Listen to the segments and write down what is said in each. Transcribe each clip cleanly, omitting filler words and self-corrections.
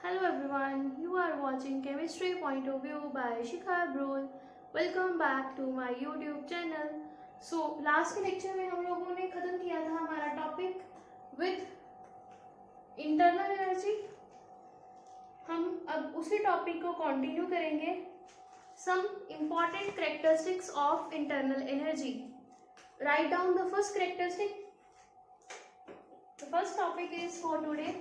Hello everyone, you are watching Chemistry Point of View by Shikha Brul. Welcome back to my YouTube channel. So last के lecture में हम लोगों ने खत्म किया था हमारा टॉपिक विद इंटरनल एनर्जी. हम अब उसी टॉपिक को कंटिन्यू करेंगे. Some important characteristics of internal energy. Write down the first characteristic. The first topic is for today.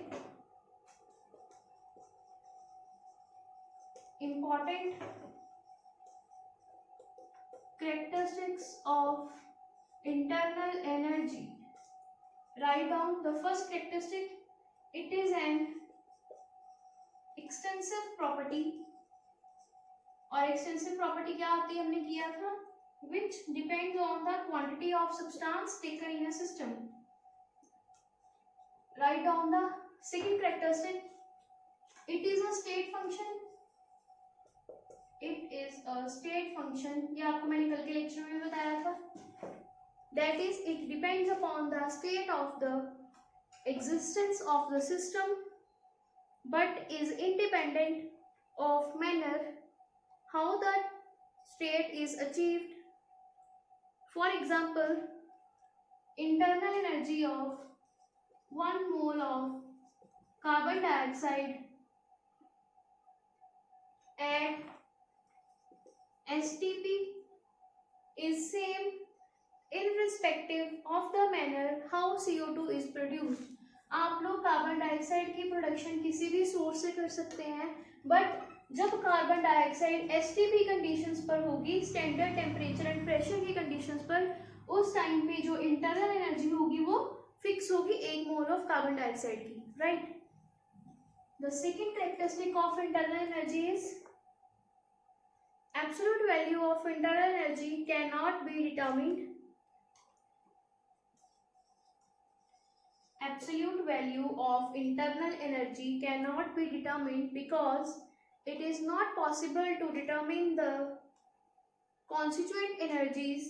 Important characteristics of internal energy. Write down the first characteristic. It is an extensive property. और extensive property क्या होती है हमने किया था, which depends on the quantity of substance taken in a system. Write down the second characteristic. It is a state function. It is a state function. ये आपको मैंने कल के लेक्चर में बताया था. That is, it depends upon the state of the existence of the system, but is independent of manner how the state is achieved. For example, internal energy of 1 mole of carbon dioxide at STP is same irrespective of the manner how CO2 is produced. आप लोग carbon dioxide की production किसी भी source से कर सकते हैं, but जब कार्बन डाइऑक्साइड STP कंडीशंस पर होगी, स्टैंडर्ड टेम्परेचर एंड प्रेशर की कंडीशंस पर, उस टाइम पे जो इंटरनल एनर्जी होगी वो फिक्स होगी 1 मोल ऑफ कार्बन डाइऑक्साइड की, right. The second characteristic of internal energy is absolute value of internal energy cannot be determined. Absolute value of internal energy cannot be determined because it is not possible to determine the constituent energies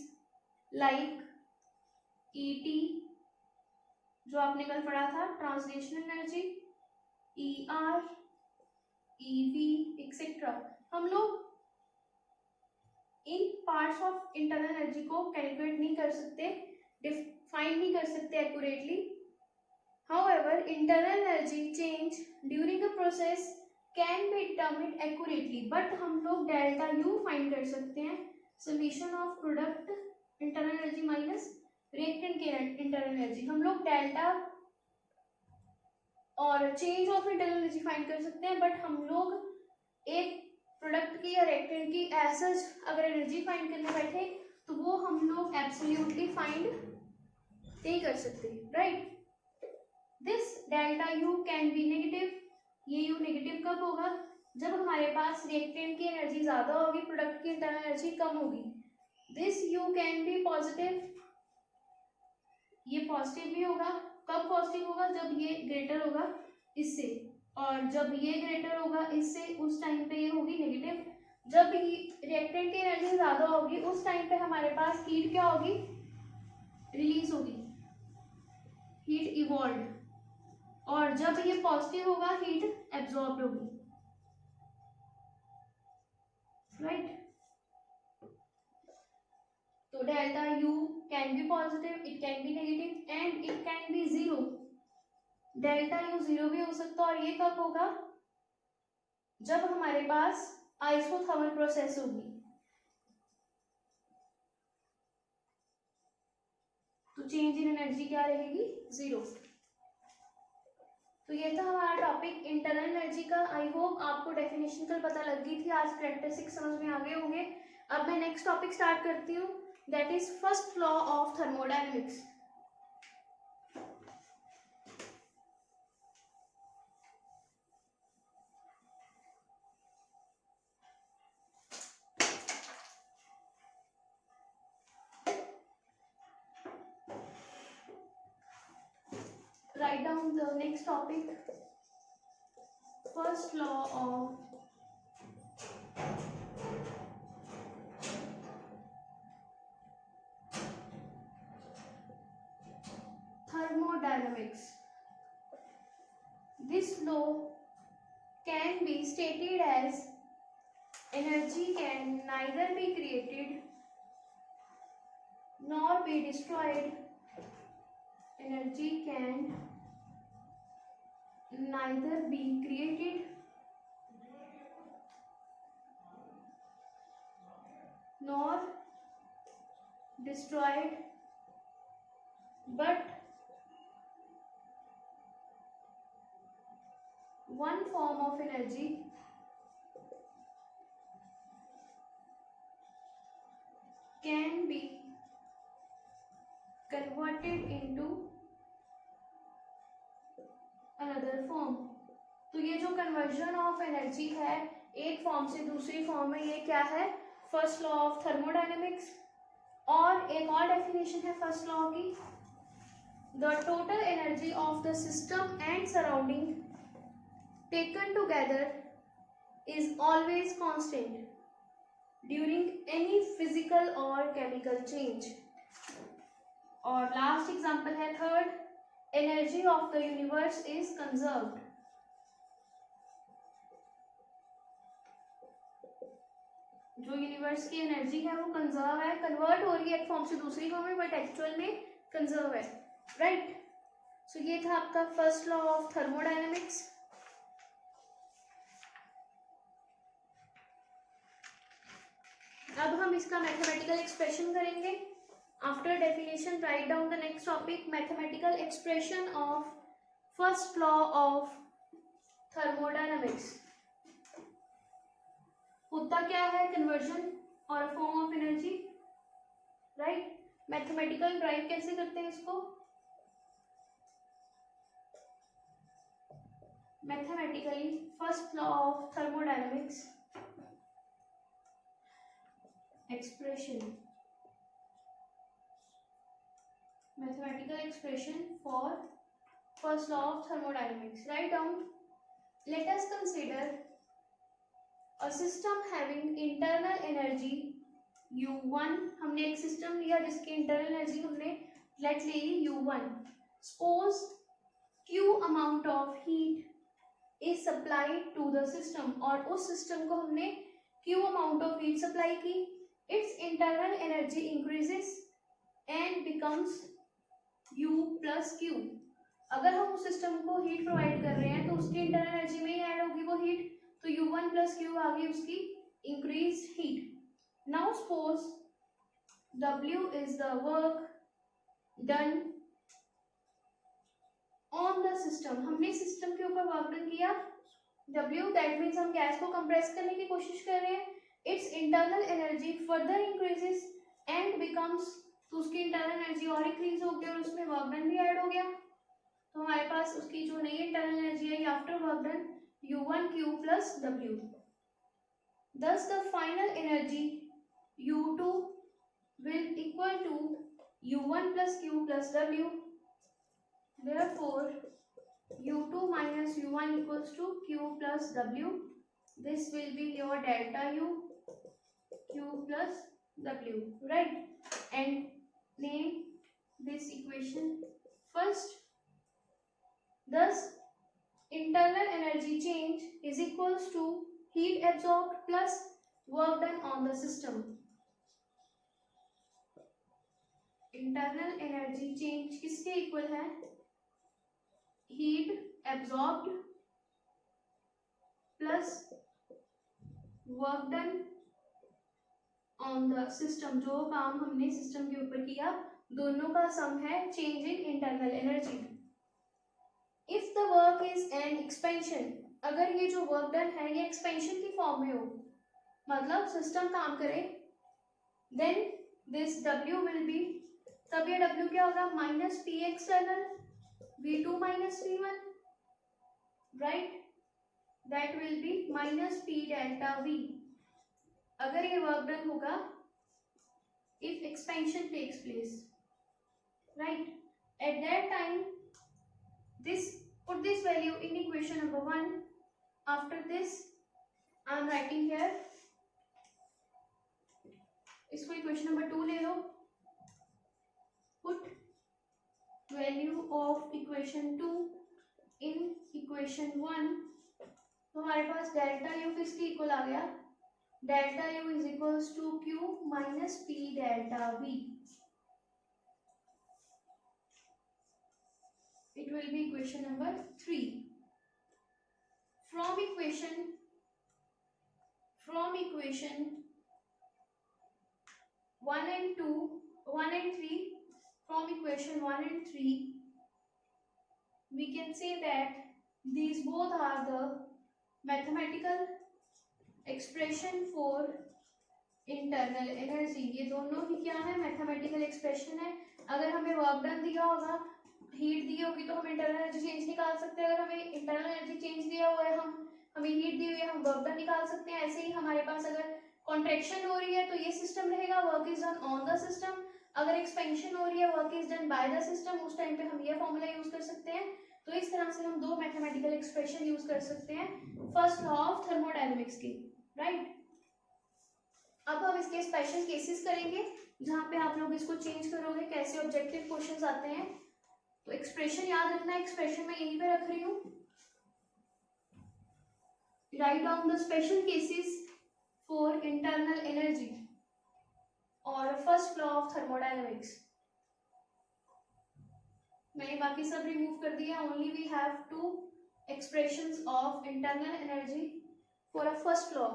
like ET जो आपने कल पढ़ा था, translational energy, ER, EV etcetera. हम लोग इन parts of internal energy को calculate नहीं कर सकते, डिफाइन नहीं कर सकते accurately. However internal energy change during the process can be determined accurately. But हम लोग डेल्टा यू फाइंड कर सकते हैं, summation of product internal energy minus reactant के इंटरनल एनर्जी. हम लोग डेल्टा और change of internal energy find कर सकते हैं, बट हम लोग एक प्रोडक्ट की या रिएक्टेंट की एसज अगर एनर्जी फाइंड करने बैठे तो वो हम लोग एब्सोल्युटली फाइंड नहीं कर सकते, right. This delta U can be negative. ये यू नेगेटिव कब होगा? जब हमारे पास रिएक्टेंट की एनर्जी ज्यादा होगी, प्रोडक्ट की इंटरनल एनर्जी कम होगी. This you can be positive. ये पॉजिटिव भी होगा. कब पॉजिटिव होगा? जब ये ग्रेटर होगा इससे, और जब ये ग्रेटर होगा इससे, उस टाइम पे ये होगी नेगेटिव. जब रिएक्टेंट की एनर्जी ज्यादा होगी उस टाइम पे हमारे पास हीट क्या होगी? रिलीज होगी, हीट इवॉल्व. और जब ये पॉजिटिव होगा हीट एब्जॉर्ब होगी, राइट. तो delta U can be positive, it can be negative and it can be zero. Delta U zero भी हो सकता है. और ये कब होगा? जब हमारे पास आइसोथर्मल प्रोसेस होगी. तो चेंज इन एनर्जी क्या रहेगी? जीरो. तो ये था हमारा टॉपिक इंटरनल एनर्जी का. आई होप आपको डेफिनेशन कल पता लग गई थी, आज कैरेक्टरिस्टिक्स समझ में आ गए होंगे. अब मैं नेक्स्ट टॉपिक स्टार्ट करती हूँ, that is first law of thermodynamics. Write down the next topic, first law of thermodynamics. This law can be stated as energy can neither be created nor be destroyed. Energy can neither be created nor destroyed, but one form of energy can be converted into another form. तो ये जो conversion of energy है एक form से दूसरी form में, ये क्या है? First law of thermodynamics. और एक और डेफिनेशन है फर्स्ट लॉ की, the total energy of the system and surrounding taken together is always constant during any physical और केमिकल चेंज. और लास्ट एग्जांपल है third, energy of the universe is conserved. जो universe की energy है वो conserve है, convert हो रही है एक फॉर्म से दूसरी फॉर्म में, बट एक्चुअल में कंजर्व है. राइट. सो ये था आपका फर्स्ट लॉ ऑफ थर्मोडायनेमिक्स. अब हम इसका मैथमेटिकल एक्सप्रेशन करेंगे. After definition right down the next topic, mathematical expression of first law of thermodynamics. होता क्या है? कन्वर्जन और form of energy. Right. Mathematical drive कैसे करते हैं इसको? Mathematically first law of thermodynamics expression, mathematical expression for first law of thermodynamics. Write down. Let us consider a system having internal energy U1. हमने एक system लिया जिसकी internal energy हमने late ले ली U1. Suppose Q amount of heat is supplied to the system. और उस system को हमने Q amount of heat supply की. Its internal energy increases and becomes U plus Q. अगर हम उस सिस्टम को हीट प्रोवाइड कर रहे हैं तो उसकी इंटरनल एनर्जी में ही ऐड होगी वो हीट, तो U1 plus Q आ गई उसकी increased heat. Now suppose W is the work done on the system. हमने सिस्टम के ऊपर वर्क डन किया. W that means हम गैस को कंप्रेस करने की कोशिश कर रहे हैं. Its internal energy further increases and becomes, तो उसकी इंटरनल एनर्जी और इंक्रीज हो गई और उसमें वर्क डन भी ऐड हो गया. तो हमारे पास उसकी जो नई इंटरनल एनर्जी आई after work done U1Q plus W. Thus the final energy U2 will equal to U1 plus Q plus W. Therefore U2 minus U1 equals to Q plus W. This will be your delta U, Q plus W. Right. And name this equation first. Thus internal energy change is equals to heat absorbed plus work done on the system. Internal energy change किसके equal है? Heat absorbed plus work done on the system. जो काम हमने system के ऊपर किया दोनों का सम है change in internal energy. If the work is an expansion, अगर ये जो वर्क डन है ये एक्सपेंशन की फॉर्म में हो, मतलब सिस्टम काम करे, then this W will be, तब ये W क्या होगा? Minus P external V2 minus V1. Right. that will be minus P delta V. अगर ये वर्क डन होगा if expansion takes place. Right. At that time this, put this value in equation number 1. After this I am writing here, इसको equation number 2 ले लो. Put value of equation 2 in equation 1. तो हमारे पास delta u किसकी equal आ गया, delta you is equals to q minus p delta v. It will be equation number 3. From equation 1 and 2, 1 and 3, from equation 1 and 3, we can say that these both are the mathematical expression for internal energy. ये दोनों ही क्या है, mathematical expression है. अगर हमें work done दिया होगा, heat दी होगी, तो हम इंटरनल एनर्जी चेंज निकाल सकते हैं. अगर हमें इंटरनल एनर्जी चेंज दिया हुआ है, हमें हीट दी हुई है, हम वर्क डन निकाल सकते हैं. ऐसे ही हमारे पास अगर कॉन्ट्रैक्शन हो रही है तो ये सिस्टम रहेगा, work is done on the system. अगर एक्सपेंशन हो रही है, work is done by the system. उस टाइम पे हम ये फॉर्मूला यूज कर सकते हैं. तो इस तरह से हम दो मैथमेटिकल एक्सप्रेशन यूज कर सकते हैं फर्स्ट लॉ ऑफ थर्मोडायनेमिक्स की, राइट. अब हम इसके स्पेशल केसेस करेंगे जहां पे आप लोग इसको चेंज करोगे, कैसे ऑब्जेक्टिव क्वेश्चंस आते हैं. तो एक्सप्रेशन याद रखना, एक्सप्रेशन मैं यहीं पे रख रही हूँ. Write down the special cases for internal energy और फर्स्ट लॉ ऑफ थर्मोडायनेमिक्स. मैंने बाकी सब रिमूव कर दिया. Only we have to expressions of internal energy for a first law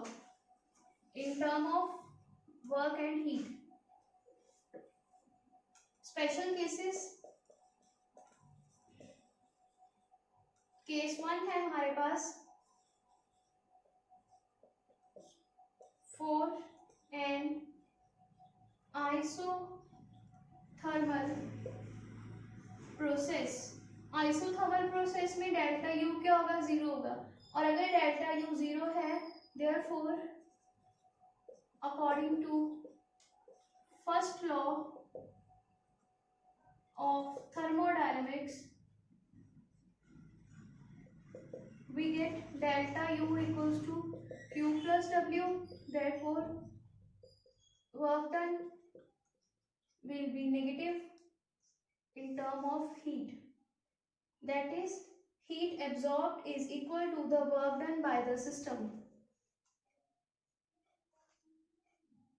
in term of work and heat. Special cases, case 1 है हमारे पास for an isothermal process. isothermal process में delta u क्या होगा, 0 होगा. और अगर डेल्टा यू 0 है, therefore according to first law of thermodynamics, we get delta U equals to Q plus W. Therefore work done will be negative in term of heat. That is, heat absorbed is equal to the work done by the system.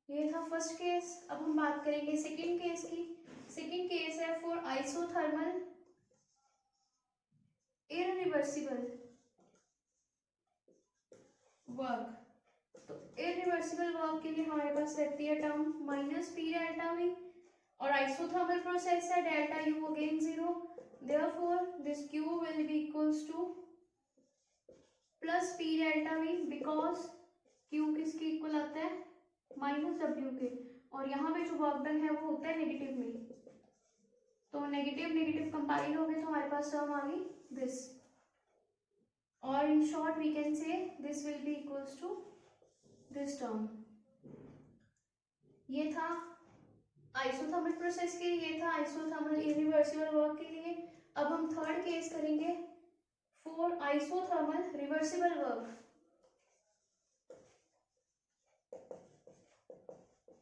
ये था first case. अब हम बात करेंगे second case की. Second case है for isothermal irreversible work. तो irreversible work के लिए हमारे पास रहती है term minus p delta we. और आइसोथर्मल प्रोसेस है, delta u again 0. Therefore this Q will be equals two plus P delta we, because Q किसकी इक्वल आता है, माइनस डब्ल्यू के. और यहाँ पे जो वर्क डन है वो होता है नेगेटिव में. तो नेगेटिव नेगेटिव कंपाइल हो गए तो हमारे पास टर्म आ गई दिस. और in short we can say this will be equals to this term. ये था आइसोथर्मल प्रोसेस के लिए, ये था आइसोथर्मल इरिवर्सिबल वर्क के लिए. अब हम थर्ड केस करेंगे for isothermal reversible work.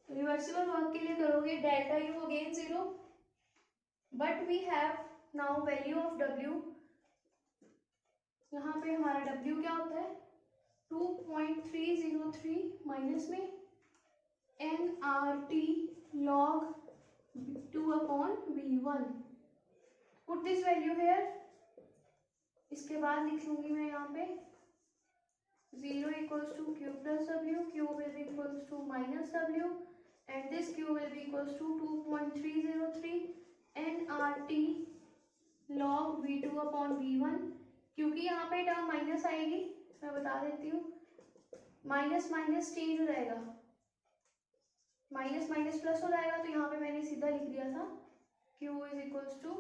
Reversible work के लिए करोगे delta u again 0, but we have now value of डब्ल्यू. यहाँ पे हमारा डब्ल्यू क्या होता है, 2.303 माइनस में nRT log 2/V1. Put this value here. इसके बाद लिख लूंगी मैं यहाँ पे 0 equals to Q plus W. Q will be equals to minus W. And this Q will be equals to 2.303 nRT log V2/V1. क्योंकि यहाँ पे टर्म माइनस आएगी, मैं बता देती हूँ, माइनस माइनस चेंज हो जाएगा, माइनस माइनस प्लस हो जाएगा. तो यहाँ पे मैंने सीधा लिख दिया था Q is equals to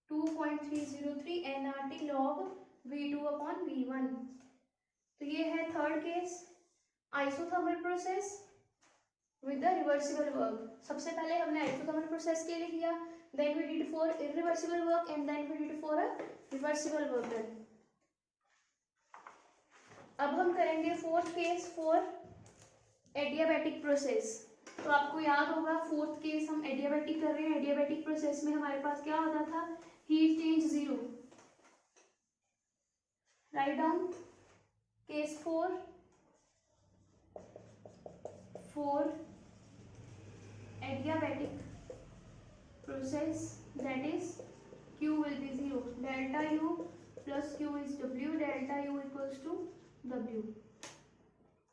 2.303 nRT log V2/V1. तो ये है third case, isothermal process with the reversible work. सबसे पहले हमने आइसोथर्मल प्रोसेस के लिए किया, then we did for irreversible work and then we did for a reversible work done. अब हम करेंगे fourth case for adiabatic process. तो आपको याद होगा फोर्थ केस हम एडियाबैटिक कर रहे हैं. एडियाबैटिक प्रोसेस में हमारे पास क्या होता था, heat change 0. Write down case 4 for adiabatic process, that is q will be 0, delta u plus q is w, delta u equals to w,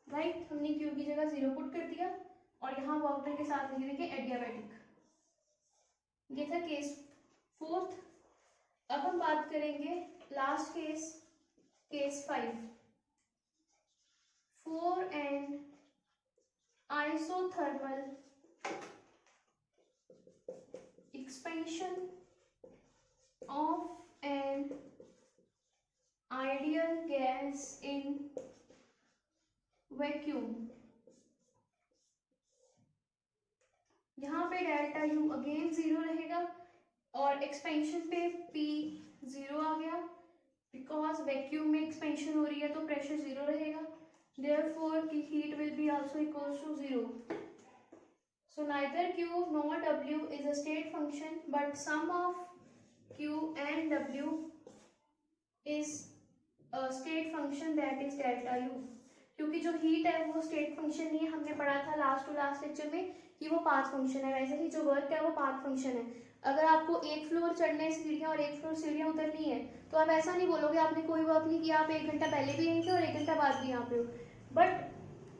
right. हमने q की जगह 0 पुट कर दिया और यहाँ वर्क डन के साथ लिख देंगे एडियाबैटिक। ये था केस 4। अब हम बात करेंगे last case, case 5 for an isothermal expansion of an ideal gas in vacuum। यहाँ पे डेल्टा यू अगेन 0 रहेगा और एक्सपेंशन पे P 0 आ गया, बिकॉज वैक्यूम में एक्सपेंशन हो रही है तो प्रेशर 0 रहेगा, therefore heat will be also equals to 0। So neither Q nor W is a state function, but sum of Q and W is a state function, that is delta U। क्योंकि जो heat है वो state function नहीं है, हमने पढ़ा था last to last lecture में कि वो पाथ फंक्शन है, वैसे ही जो वर्क है वो पाथ फंक्शन है। अगर आपको एक फ्लोर चढ़ने सीढ़ियाँ और एक फ्लोर सीढ़ियाँ उतरनी है तो आप ऐसा नहीं बोलोगे आपने कोई वर्क नहीं किया, आप 1 घंटा पहले भी यहीं थे और 1 घंटा बाद भी यहाँ पे हो, बट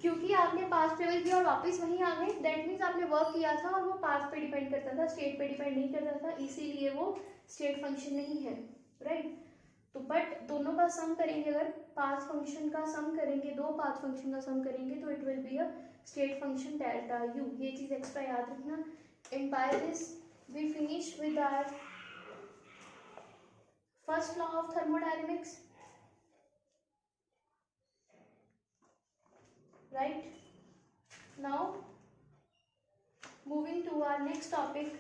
क्योंकि आपने पाथ ट्रेवल किया और वापस वहीं आ गए, दैट मीन्स आपने वर्क किया था और वो पाथ पे डिपेंड करता था, स्टेट पे डिपेंड नहीं करता था, इसीलिए वो स्टेट फंक्शन नहीं है, राइट। तो बट दोनों का सम करेंगे, अगर पाथ फंक्शन का सम करेंगे, दो पाथ फंक्शन का सम करेंगे तो it will be a state function delta U. ये चीज एक्स्ट्रा याद रखना। And by this we finish with our first law of thermodynamics, right? Now moving to our next topic,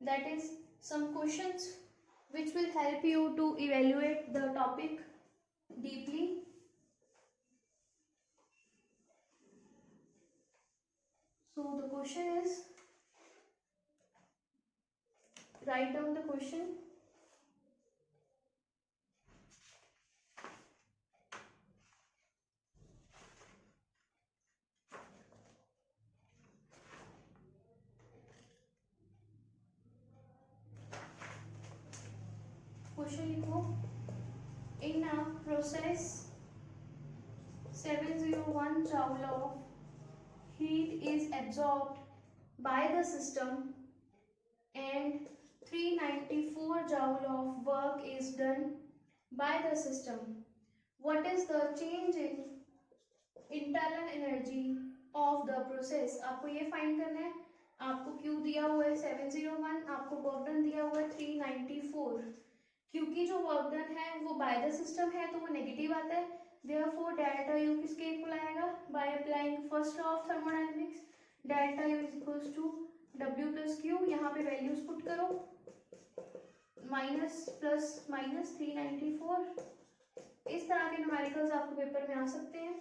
that is some questions which will help you to evaluate the topic deeply। So the question is, write down the question। Question लिखो, इन a process 701 joule of heat is absorbed by the system and 394 joule of work is done by the system। What is the change in internal energy of the process? आपको ये find करना है। आपको Q दिया हुआ है 701, आपको work done दिया हुआ है 394। क्योंकि जो वर्क डन है वो बाय द सिस्टम है तो वो नेगेटिव आता है, therefore डेल्टा यू किसके इक्वल आएगा, by applying first law of thermodynamics, delta you is equals to W plus Q. यहाँ पे वैल्यूज पुट करो, माइनस प्लस माइनस 394। इस तरह के न्यूमेरिकल्स आपको पेपर में आ सकते हैं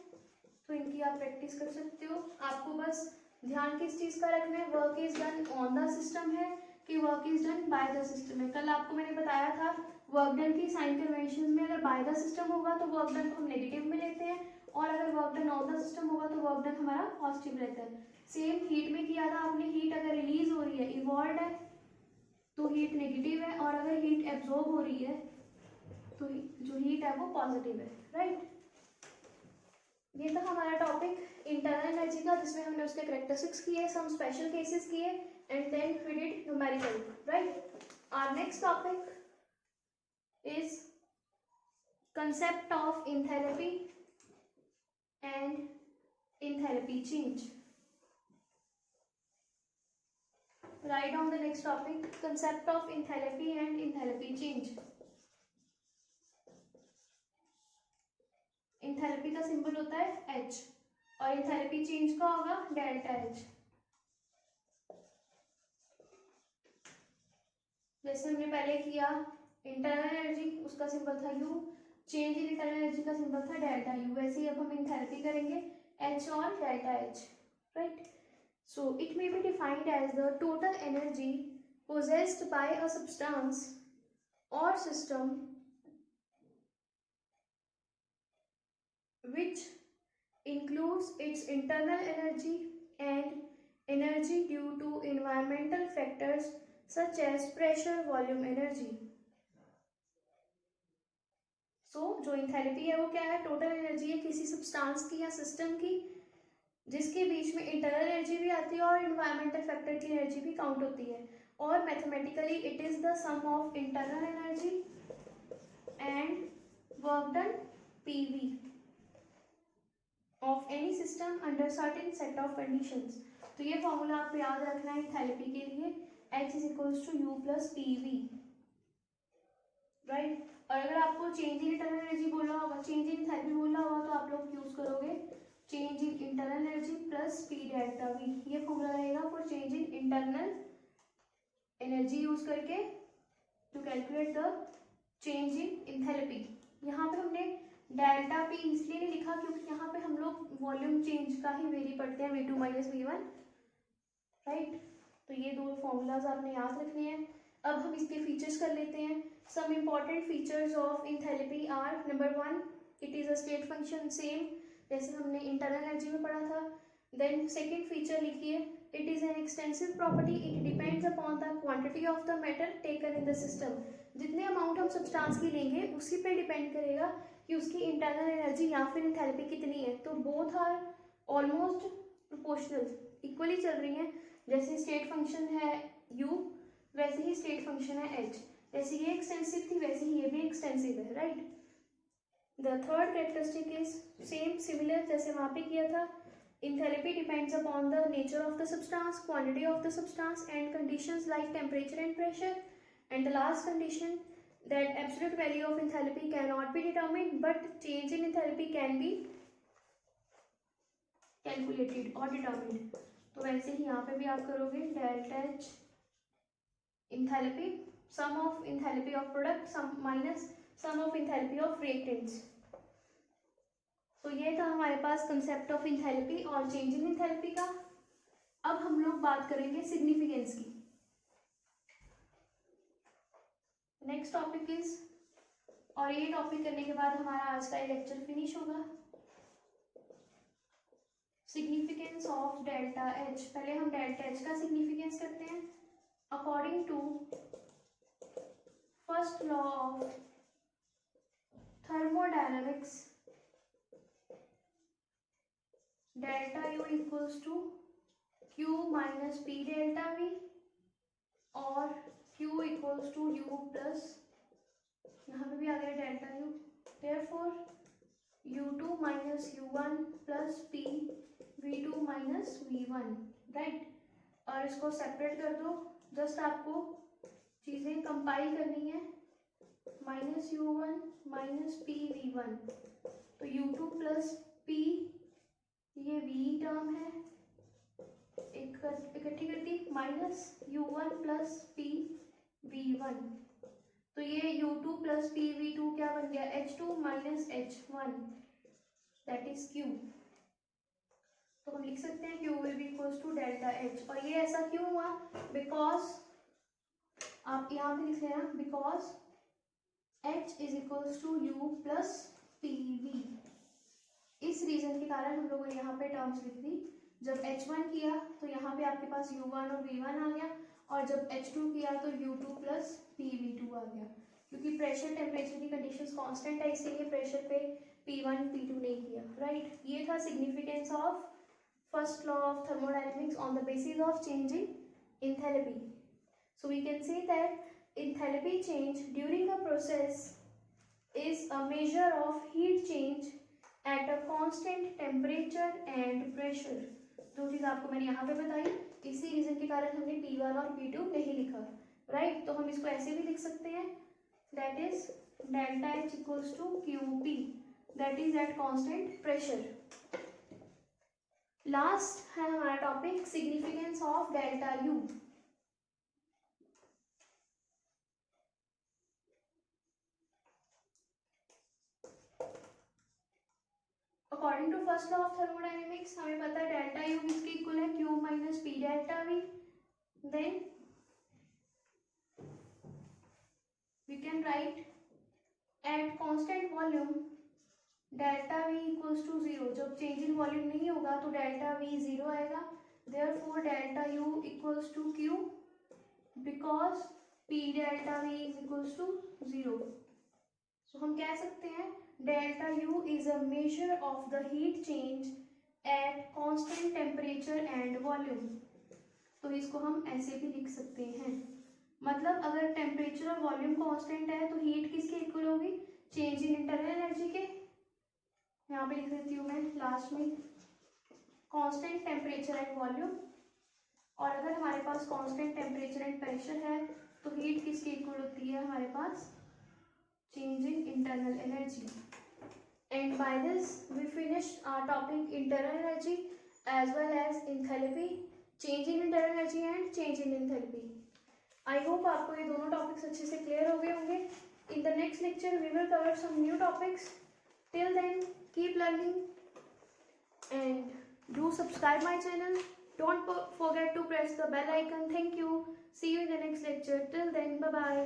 तो इनकी आप प्रैक्टिस कर सकते हो। आपको बस ध्यान किस चीज का रखना है, work is done on the system है कि work is done by the system है। कल आपको मैंने बताया था वर्क डन की साइन कन्वेंशन में अगर बाय द सिस्टम होगा तो वर्क डन को हम नेगेटिव में लेते हैं, और अगर work done on the system होगा तो वर्क डन हमारा पॉजिटिव रहता है। सेम हीट में किया था आपने, हीट अगर रिलीज हो रही है, इवॉल्व है, तो हीट नेगेटिव है, और अगर हीट एब्जॉर्ब हो रही है तो जो हीट है वो पॉजिटिव है, राइट। ये था हमारा टॉपिक इंटरनल एनर्जी का, जिसमें हमने उसके कैरेक्टरिस्टिक्स किए, सम स्पेशल केसेस किए, and then we did numerical, right. Our next topic is concept of enthalpy and enthalpy change। Write down the next topic, concept of enthalpy and enthalpy change। enthalpy का symbol होता है H और enthalpy change का होगा delta H। जैसे हमने पहले किया इंटरनल एनर्जी, उसका सिंबल था U, change in internal energy का सिंबल था डेल्टा U। वैसे ही अब हम एंथैल्पी करेंगे H और delta H, right. So it may be defined as the total energy possessed by a substance or system which includes its internal energy and energy due to environmental factors such as pressure, volume, energy. जो enthalpy है वो क्या है? Total energy है किसी substance की या system की जिसके बीच में इंटरनल एनर्जी भी आती है और इन्वायरमेंटल फैक्टर की एनर्जी भी काउंट होती है, और mathematically it is the sum of internal energy and work done PV of any system under certain set of conditions. तो ये फॉर्मूला आपको याद रखना है इंथैल्पी के लिए, H is equals to U plus PV, right. और अगर आपको चेंज इन इंटरनल एनर्जी बोला होगा, चेंज इन इंथैल्पी बोला होगा, तो आप लोग यूज करोगे change in internal energy plus P delta V। ये फॉर्मूला रहेगा for change in internal energy use करके to calculate the change in enthalpy. यहाँ पे हमने डेल्टा P इसलिए नहीं लिखा क्योंकि यहाँ पे हम लोग वॉल्यूम चेंज का ही वेरी पढ़ते हैं, V2 माइनस V1, राइट। तो ये दो फॉर्मूलाज आपने याद रखने हैं। अब हम इसके फीचर्स कर लेते हैं। Some important features of enthalpy are, number 1, it is a state function, same जैसे हमने इंटरनल एनर्जी में पढ़ा था। देन सेकेंड फीचर लिखिए, it is an extensive property, it depends upon the quantity of the matter taken in the system. जितने amount हम substance की लेंगे उसी पे डिपेंड करेगा कि उसकी इंटरनल एनर्जी या फिर इंथैल्पी कितनी है। तो both are almost proportional, equally चल रही हैं। जैसे स्टेट फंक्शन है u, वैसे ही स्टेट फंक्शन है h। जैसे ये एक्सटेंसिव थी वैसे ही ये भी एक्सटेंसिव है, right. The third characteristic is same similar जैसे वहां पे किया था, enthalpy depends upon the nature of the substance, quantity of the substance and conditions like temperature and pressure. And the last condition, that absolute value of enthalpy cannot be determined but change in enthalpy can be calculated or determined। तो वैसे ही यहाँ पे भी आप करोगे delta H enthalpy, sum of enthalpy of product sum minus sum of enthalpy of reactants। तो ये था हमारे पास कंसेप्ट ऑफ इंथैल्पी और चेंज इन इंथैल्पी का। अब हम लोग बात करेंगे सिग्निफिकेंस की। नेक्स्ट टॉपिक इज, और ये टॉपिक करने के बाद हमारा आज का लेक्चर फिनिश होगा, सिग्निफिकेंस ऑफ डेल्टा H। पहले हम डेल्टा H का सिग्निफिकेंस करते हैं। According to first law of thermodynamics, delta U equals to Q minus P delta V और Q equals to U plus, यहाँ पे भी आ गया delta U, therefore U2 minus U1 plus P V2 minus V1, right. और इसको separate कर दो, जस्ट आपको चीज़ें कंपाइल करनी है, minus U1 minus P V1, तो U2 प्लस P, ये V टर्म है, इकट्ठी कर दी, minus U1 plus P V1, तो ये U2 प्लस P V2 क्या बन गया, H2 minus H1, that is Q। तो हम लिख सकते हैं Q will be equals to delta H। और ये ऐसा क्यों हुआ, बिकॉज आप यहाँ पे लिख लेना, because H is equals to U plus PV। इस रीजन के कारण हम लोगों ने यहाँ पे टर्म्स लिख दी। जब H1 किया तो यहाँ पे आपके पास U1 और V1 आ गया, और जब H2 किया तो U2 प्लस PV2 आ गया, क्योंकि प्रेशर टेम्परेचर की कंडीशंस कांस्टेंट है, इसीलिए प्रेशर पे P1 P2 नहीं किया, राइट। ये था significance of first law of thermodynamics on the basis of change in enthalpy। So we can say that enthalpy change during a process is a measure of heat change at a constant temperature and pressure। जो चीज़ आपको मैंने यहाँ पे बताई, इसी reason के कारण हमने P1 और P2 नहीं लिखा, राइट। तो हम इसको ऐसे भी लिख सकते हैं, that is delta H equals to QP, that is at constant pressure. Last है हमारा topic significance of delta U। According to first law of thermodynamics हमें पता है डेल्टा U किसके इक्वल है, Q minus P delta V। Then we can write at constant volume delta V equals to 0, जब change in volume नहीं होगा तो delta V 0 आएगा, therefore delta U equals to Q because P delta V is equals to 0। So हम कह सकते हैं delta U is a measure of the heat change at constant temperature and volume. तो इसको हम ऐसे भी लिख सकते हैं, मतलब अगर टेम्परेचर और वॉल्यूम कांस्टेंट है तो हीट किसके इक्वल होगी, चेंज इन इंटरनल एनर्जी के। यहाँ पे लिख देती हूँ मैं लास्ट में कांस्टेंट टेम्परेचर एंड वॉल्यूम, और अगर हमारे पास कांस्टेंट टेम्परेचर एंड प्रेशर है तो हीट किसके इक्वल होती है हमारे पास, change in internal energy. And by this we finished our topic internal energy as well as enthalpy, change in internal energy and change in enthalpy. I hope आपको ये दोनों टॉपिक्स अच्छे से क्लियर हो गए होंगे। In the next lecture we will cover some new topics. Till then keep learning and do subscribe my channel. Don't forget to press the bell icon. Thank you. See you in the next lecture. Till then, bye bye.